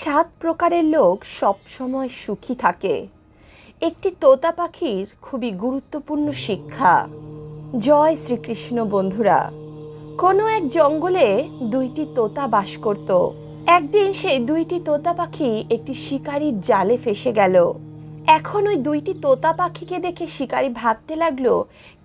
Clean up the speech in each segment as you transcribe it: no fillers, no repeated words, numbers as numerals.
সাত প্রকারের লোক সব সময় সুখী থাকে। একটি তোতা পাখির খুবই গুরুত্বপূর্ণ শিক্ষা। জয় শ্রীকৃষ্ণ। বন্ধুরা, কোনো এক জঙ্গলে দুইটি তোতা বাস করত। একদিন সেই দুইটি তোতা পাখি একটি শিকারীর জালে ফেসে গেল। এখন ওই দুইটি তোতা পাখিকে দেখে শিকারী ভাবতে লাগলো,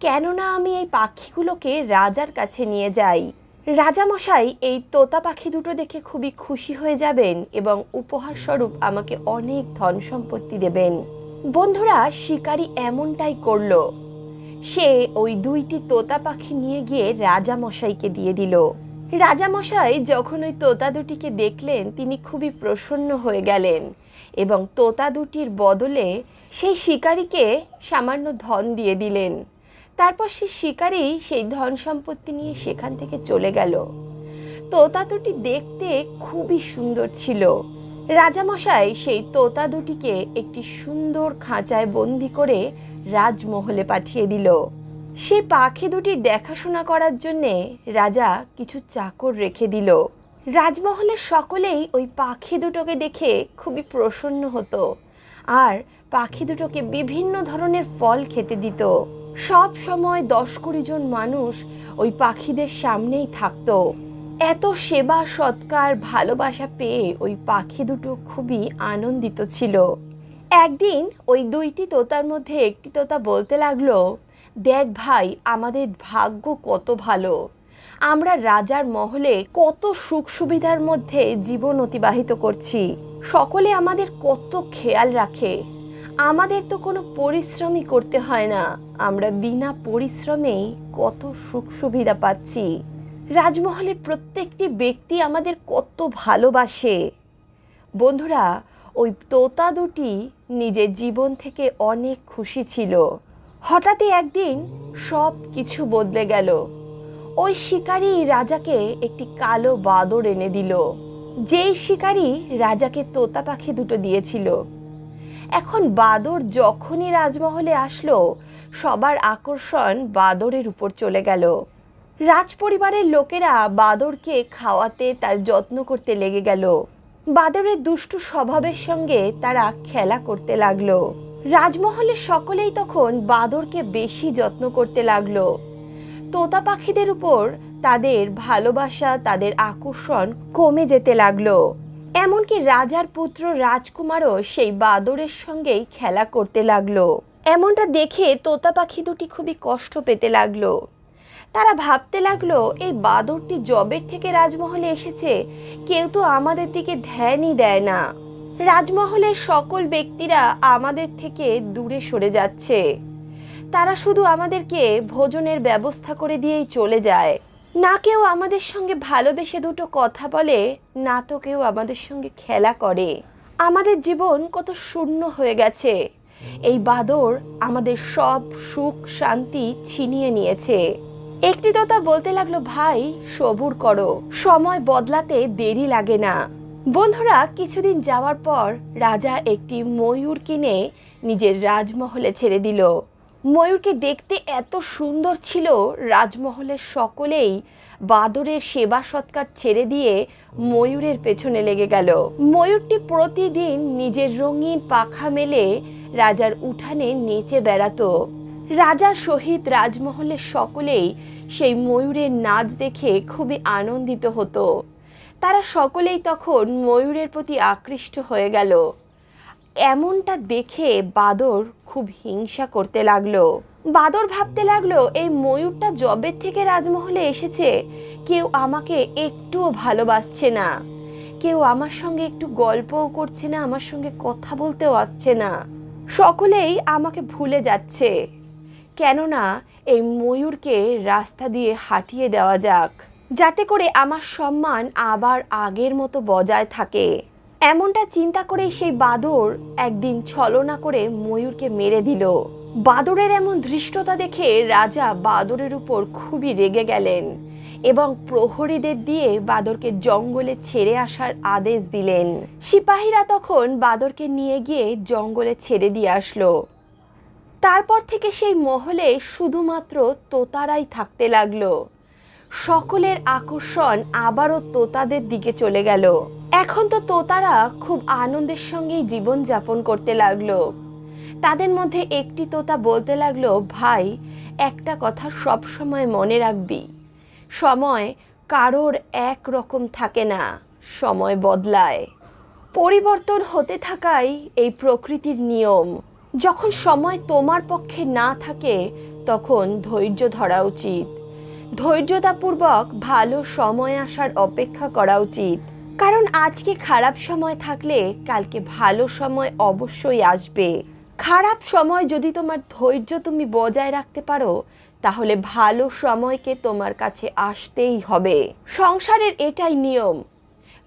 কেননা আমি এই পাখিগুলোকে রাজার কাছে নিয়ে যাই। রাজামশাই এই তোতা পাখি দুটো দেখে খুবই খুশি হয়ে যাবেন এবং উপহার স্বরূপ আমাকে অনেক ধন সম্পত্তি দেবেন। বন্ধুরা, শিকারী এমনটাই করলো। সে ওই দুইটি তোতা পাখি নিয়ে গিয়ে রাজামশাইকে দিয়ে দিল। রাজামশাই যখন ওই তোতা দুটিকে দেখলেন, তিনি খুবই প্রসন্ন হয়ে গেলেন এবং তোতা দুটির বদলে সেই শিকারীকে সামান্য ধন দিয়ে দিলেন। তারপর সেই শিকারী সেই ধন সম্পত্তি নিয়ে সেখান থেকে চলে গেল। তোতা দুটি দেখতে খুবই সুন্দর ছিল। রাজামশাই সেই তোতা দুটিকে একটি সুন্দর খাঁচায় বন্দি করে রাজমহলে পাঠিয়ে দিল। সেই পাখি দুটির দেখাশোনা করার জন্যে রাজা কিছু চাকর রেখে দিল। রাজমহলের সকলেই ওই পাখি দুটোকে দেখে খুবই প্রসন্ন হতো আর পাখি দুটোকে বিভিন্ন ধরনের ফল খেতে দিত। সব সময় 10-20 জন মানুষ ওই পাখিদের সামনেই থাকতো। এত সেবা সৎকার ভালোবাসা পেয়ে ওই পাখি দুটো খুবই আনন্দিত ছিল। একদিন ওই দুইটি তোতার মধ্যে একটি তোতা বলতে লাগলো, দেখ ভাই, আমাদের ভাগ্য কত ভালো। আমরা রাজার মহলে কত সুখ সুবিধার মধ্যে জীবন অতিবাহিত করছি। সকলে আমাদের কত খেয়াল রাখে। আমাদের তো কোনো পরিশ্রমই করতে হয় না। আমরা বিনা পরিশ্রমেই কত সুখ সুবিধা পাচ্ছি। রাজমহলের প্রত্যেকটি ব্যক্তি আমাদের কত ভালোবাসে। বন্ধুরা, ওই তোতা দুটি নিজের জীবন থেকে অনেক খুশি ছিল। হঠাৎই একদিন সব কিছু বদলে গেল। ওই শিকারী রাজাকে একটি কালো বাদর এনে দিল, যেই শিকারী রাজাকে তোতা পাখি দুটো দিয়েছিল। এখন বাদর যখনই রাজমহলে আসলো, সবার আকর্ষণ বাদরের উপর চলে গেল। রাজপরিবারের লোকেরা বাদরকে খাওয়াতে তার যত্ন করতে লেগে গেল। বাদরের দুষ্টু স্বভাবের সঙ্গে তারা খেলা করতে লাগলো। রাজমহলের সকলেই তখন বাদরকে বেশি যত্ন করতে লাগলো। তোতা পাখিদের উপর তাদের ভালোবাসা, তাদের আকর্ষণ কমে যেতে লাগলো। এমনকি রাজার পুত্র রাজকুমারও সেই বাদরের সঙ্গেই খেলা করতে লাগলো। এমনটা দেখে তোতা পাখি দুটি খুবই কষ্ট পেতে লাগলো। তারা ভাবতে লাগলো, এই বাদরটি জবের থেকে রাজমহলে এসেছে, কেউ তো আমাদের দিকে ধ্যানই দেয় না। রাজমহলের সকল ব্যক্তিরা আমাদের থেকে দূরে সরে যাচ্ছে। তারা শুধু আমাদেরকে ভোজনের ব্যবস্থা করে দিয়েই চলে যায়। না কেউ আমাদের সঙ্গে ভালোবেসে দুটো কথা বলে, না তো কেউ আমাদের সঙ্গে খেলা করে। আমাদের জীবন কত শূন্য হয়ে গেছে। এই বাদর আমাদের সব সুখ শান্তি ছিনিয়ে নিয়েছে। একটি তোতা বলতে লাগলো, ভাই সবুর করো, সময় বদলাতে দেরি লাগে না। বন্ধুরা, কিছুদিন যাওয়ার পর রাজা একটি ময়ূর কিনে নিজের রাজমহলে ছেড়ে দিল। ময়ূরকে দেখতে এত সুন্দর ছিল, রাজমহলের সকলেই বাদরের সেবা সৎকার ছেড়ে দিয়ে ময়ূরের পেছনে লেগে গেল। ময়ূরটি প্রতিদিন নিজের রঙিন পাখা মেলে রাজার উঠানে নেচে বেড়াতো। রাজা সহিত রাজমহলের সকলেই সেই ময়ূরের নাচ দেখে খুবই আনন্দিত হতো। তারা সকলেই তখন ময়ূরের প্রতি আকৃষ্ট হয়ে গেল। এমনটা দেখে বাদর খুব হিংসা করতে লাগলো। বাদর ভাবতে লাগলো, এই ময়ূরটা জবের থেকে রাজমহলে এসেছে, কেউ আমাকে একটুও ভালোবাসছে না, কেউ আমার সঙ্গে একটু গল্পও করছে না, আমার সঙ্গে কথা বলতেও আসছে না। সকলেই আমাকে ভুলে যাচ্ছে। কেননা এই ময়ূরকে রাস্তা দিয়ে হাঁটিয়ে দেওয়া যাক, যাতে করে আমার সম্মান আবার আগের মতো বজায় থাকে। এমনটা চিন্তা করেই সেই বাদর একদিন ছলনা করে ময়ূরকে মেরে দিল। বাদরের এমন ধৃষ্টতা দেখে রাজা বাদরের উপর খুবই রেগে গেলেন এবং প্রহরীদের দিয়ে বাদরকে জঙ্গলে ছেড়ে আসার আদেশ দিলেন। সিপাহীরা তখন বাদরকে নিয়ে গিয়ে জঙ্গলে ছেড়ে দিয়ে আসলো। তারপর থেকে সেই মহলে শুধুমাত্র তোতারাই থাকতে লাগলো। সকলের আকর্ষণ আবারও তোতাদের দিকে চলে গেল। এখন তো তোতারা খুব আনন্দের সঙ্গেই জীবন যাপন করতে লাগলো। তাদের মধ্যে একটি তোতা বলতে লাগলো, ভাই একটা কথা সব সময় মনে রাখবি, সময় কারোর এক রকম থাকে না, সময় বদলায়। পরিবর্তন হতে থাকাই এই প্রকৃতির নিয়ম। যখন সময় তোমার পক্ষে না থাকে তখন ধৈর্য ধরা উচিত। ধৈর্যতাপূর্বক ভালো সময় আসার অপেক্ষা করা উচিত। কারণ আজকে খারাপ সময় থাকলে কালকে ভালো সময় অবশ্যই আসবে। খারাপ সময় যদি তোমার ধৈর্য তুমি বজায় রাখতে পারো তাহলে ভালো সময়কে তোমার কাছে আসতেই হবে। সংসারের এটাই নিয়ম,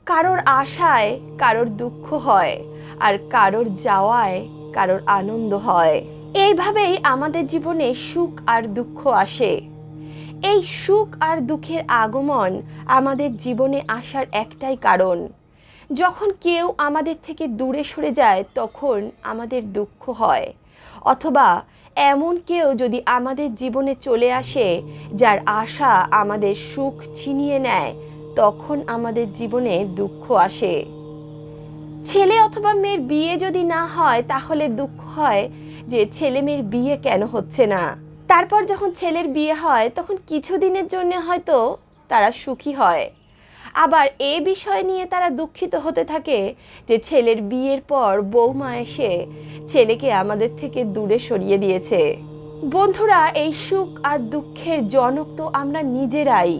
কারোর আশায় কারোর দুঃখ হয়, আর কারোর যাওয়ায় কারোর আনন্দ হয়। এইভাবেই আমাদের জীবনে সুখ আর দুঃখ আসে। এই সুখ আর দুঃখের আগমন আমাদের জীবনে আসার একটাই কারণ। যখন কেউ আমাদের থেকে দূরে সরে যায় তখন আমাদের দুঃখ হয়, অথবা এমন কেউ যদি আমাদের জীবনে চলে আসে যার আশা আমাদের সুখ ছিনিয়ে নেয় তখন আমাদের জীবনে দুঃখ আসে। ছেলে অথবা মেয়ের বিয়ে যদি না হয় তাহলে দুঃখ হয় যে ছেলে মেয়ের বিয়ে কেন হচ্ছে না। তারপর যখন ছেলের বিয়ে হয় তখন কিছুদিনের জন্য হয়তো তারা সুখী হয়, আবার এ বিষয় নিয়ে তারা দুঃখিত হতে থাকে যে ছেলের বিয়ের পর বৌমা এসে ছেলেকে আমাদের থেকে দূরে সরিয়ে দিয়েছে। বন্ধুরা, এই সুখ আর দুঃখের জনক তো আমরা নিজেরাই।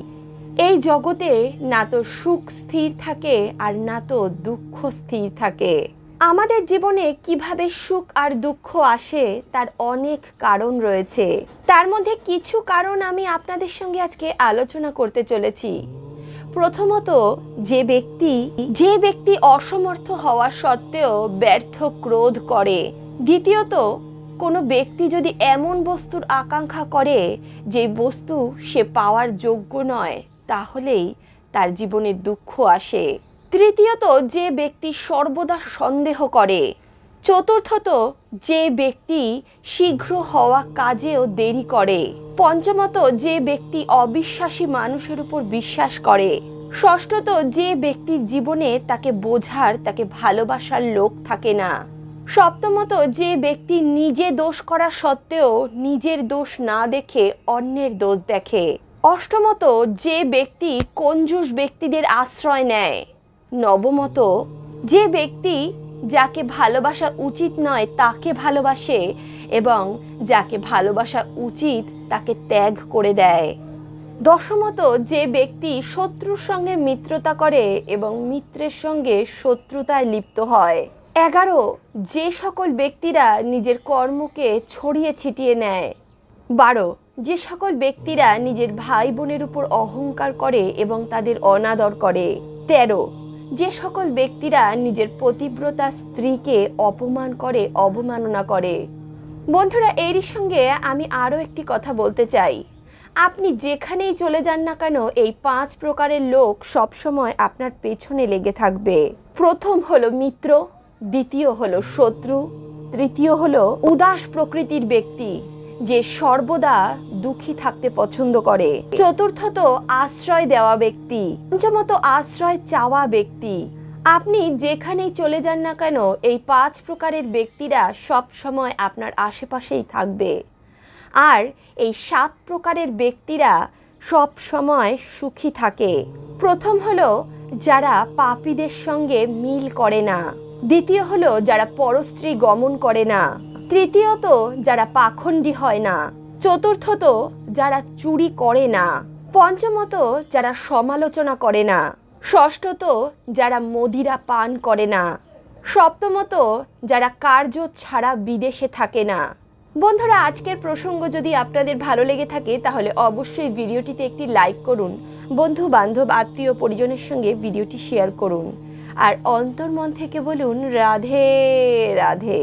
এই জগতে না তো সুখ স্থির থাকে আর না তো দুঃখ স্থির থাকে। আমাদের জীবনে কিভাবে সুখ আর দুঃখ আসে তার অনেক কারণ রয়েছে। তার মধ্যে কিছু কারণ আমি আপনাদের সঙ্গে আজকে আলোচনা করতে চলেছি। প্রথমত, যে ব্যক্তি অসমর্থ হওয়া সত্ত্বেও ব্যর্থ ক্রোধ করে। দ্বিতীয়ত, কোনো ব্যক্তি যদি এমন বস্তুর আকাঙ্ক্ষা করে যে বস্তু সে পাওয়ার যোগ্য নয় তাহলেই তার জীবনে দুঃখ আসে। তৃতীয়ত, যে ব্যক্তি সর্বদা সন্দেহ করে। চতুর্থত, যে ব্যক্তি শীঘ্র হওয়া কাজেও দেরি করে। পঞ্চমত, যে ব্যক্তি অবিশ্বাসী মানুষের উপর বিশ্বাস করে। ষষ্ঠত, যে ব্যক্তির জীবনে তাকে বোঝার, তাকে ভালোবাসার লোক থাকে না। সপ্তমত, যে ব্যক্তি নিজে দোষ করা সত্ত্বেও নিজের দোষ না দেখে অন্যের দোষ দেখে। অষ্টমত, যে ব্যক্তি কঞ্জুস ব্যক্তিদের আশ্রয় নেয়। নবমত, যে ব্যক্তি যাকে ভালোবাসা উচিত নয় তাকে ভালোবাসে এবং যাকে ভালোবাসা উচিত তাকে ত্যাগ করে দেয়। দশমত, যে ব্যক্তি শত্রুর সঙ্গে মিত্রতা করে এবং মিত্রের সঙ্গে শত্রুতায় লিপ্ত হয়। 11, যে সকল ব্যক্তিরা নিজের কর্মকে ছড়িয়ে ছিটিয়ে নেয়। 12, যে সকল ব্যক্তিরা নিজের ভাই বোনের উপর অহংকার করে এবং তাদের অনাদর করে। 13, যে সকল ব্যক্তিরা নিজের পতিব্রতা স্ত্রীকে অপমান করে, অবমাননা করে। বন্ধুরা, এরই সঙ্গে আমি আরও একটি কথা বলতে চাই। আপনি যেখানেই চলে যান না কেন এই 5 প্রকারের লোক সবসময় আপনার পেছনে লেগে থাকবে। প্রথম হলো মিত্র, দ্বিতীয় হলো শত্রু, তৃতীয় হলো উদাস প্রকৃতির ব্যক্তি যে সর্বদা দুঃখী থাকতে পছন্দ করে। চতুর্থত, আশ্রয় দেওয়া ব্যক্তি। পঞ্চমত, আশ্রয় চাওয়া ব্যক্তি। আপনি যেখানেই চলে যান না কেন এই 5 প্রকারের ব্যক্তিরা সব সময় আপনার আশেপাশেই থাকবে। আর এই 7 প্রকারের ব্যক্তিরা সব সময় সুখী থাকে। প্রথম হলো যারা পাপীদের সঙ্গে মিল করে না। দ্বিতীয় হলো যারা পরস্ত্রী গমন করে না। তৃতীয়ত, যারা পাখণ্ডী হয় না। চতুর্থত, যারা চুরি করে না। পঞ্চমত, যারা সমালোচনা করে না। ষষ্ঠত, যারা মদিরা পান করে না। সপ্তমত, যারা কার্য ছাড়া বিদেশে থাকে না। বন্ধুরা, আজকের প্রসঙ্গ যদি আপনাদের ভালো লেগে থাকে তাহলে অবশ্যই ভিডিওটিতে একটি লাইক করুন। বন্ধু বান্ধব আত্মীয় পরিজনের সঙ্গে ভিডিওটি শেয়ার করুন। আর অন্তর্মন থেকে বলুন রাধে রাধে।